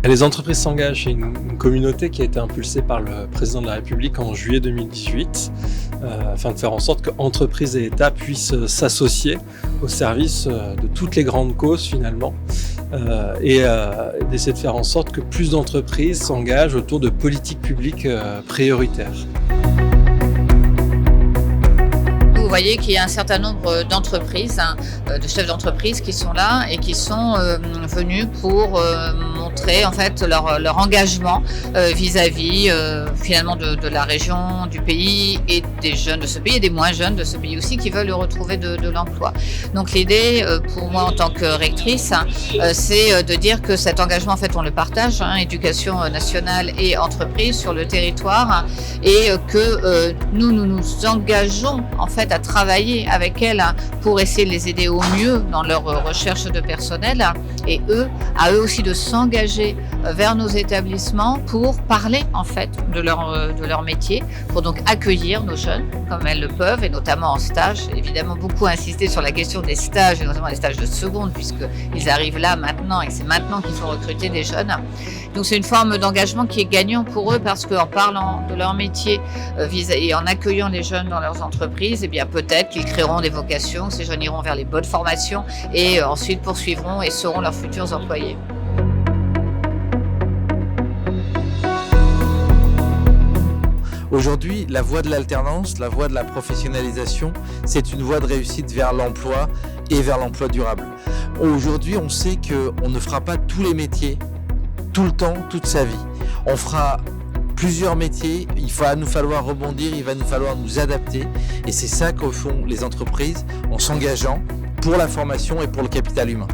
Les entreprises s'engagent, c'est une communauté qui a été impulsée par le président de la République en juillet 2018 afin de faire en sorte qu'entreprises et États puissent s'associer au service de toutes les grandes causes finalement et d'essayer de faire en sorte que plus d'entreprises s'engagent autour de politiques publiques prioritaires. Vous voyez qu'il y a un certain nombre d'entreprises, de chefs d'entreprise qui sont là et qui sont venus pour montrer en fait leur engagement vis-à-vis finalement de la région, du pays et des jeunes de ce pays et des moins jeunes de ce pays aussi qui veulent retrouver de l'emploi. Donc l'idée pour moi en tant que rectrice, c'est de dire que cet engagement en fait on le partage, éducation nationale et entreprise sur le territoire et que nous nous engageons en fait à travailler avec elles pour essayer de les aider au mieux dans leur recherche de personnel et à eux aussi de s'engager vers nos établissements pour parler en fait de leur métier, pour donc accueillir nos jeunes comme elles le peuvent et notamment en stage. Évidemment beaucoup insister sur la question des stages et notamment les stages de seconde puisqu'ils arrivent là maintenant et c'est maintenant qu'il faut recruter des jeunes. Donc c'est une forme d'engagement qui est gagnant pour eux parce qu'en parlant de leur métier et en accueillant les jeunes dans leurs entreprises, eh bien peut-être qu'ils créeront des vocations, ces jeunes iront vers les bonnes formations et ensuite poursuivront et seront leurs futurs employés. Aujourd'hui, la voie de l'alternance, la voie de la professionnalisation, c'est une voie de réussite vers l'emploi et vers l'emploi durable. Aujourd'hui, on sait qu'on ne fera pas tous les métiers, tout le temps, toute sa vie. On fera plusieurs métiers, il va nous falloir rebondir, il va nous falloir nous adapter et c'est ça que font les entreprises en s'engageant pour la formation et pour le capital humain.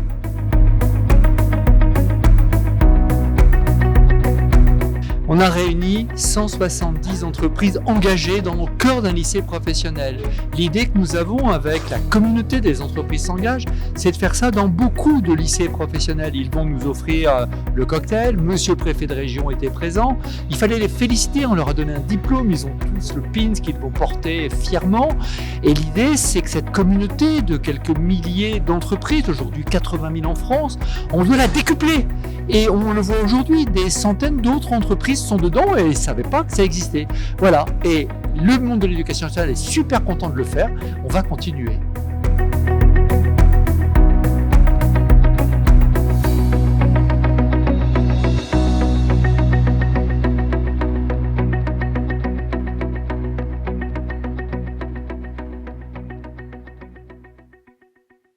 On a réuni 170 entreprises engagées dans le cœur d'un lycée professionnel. L'idée que nous avons avec la communauté des entreprises s'engagent, c'est de faire ça dans beaucoup de lycées professionnels. Ils vont nous offrir le cocktail, monsieur le préfet de région était présent. Il fallait les féliciter, on leur a donné un diplôme, ils ont tous le pins qu'ils vont porter fièrement. Et l'idée, c'est que cette communauté de quelques milliers d'entreprises, aujourd'hui 80 000 en France, on doit la décupler. Et on le voit aujourd'hui, des centaines d'autres entreprises sont dedans et ils ne savaient pas que ça existait. Voilà, et le monde de l'éducation nationale est super content de le faire, on va continuer.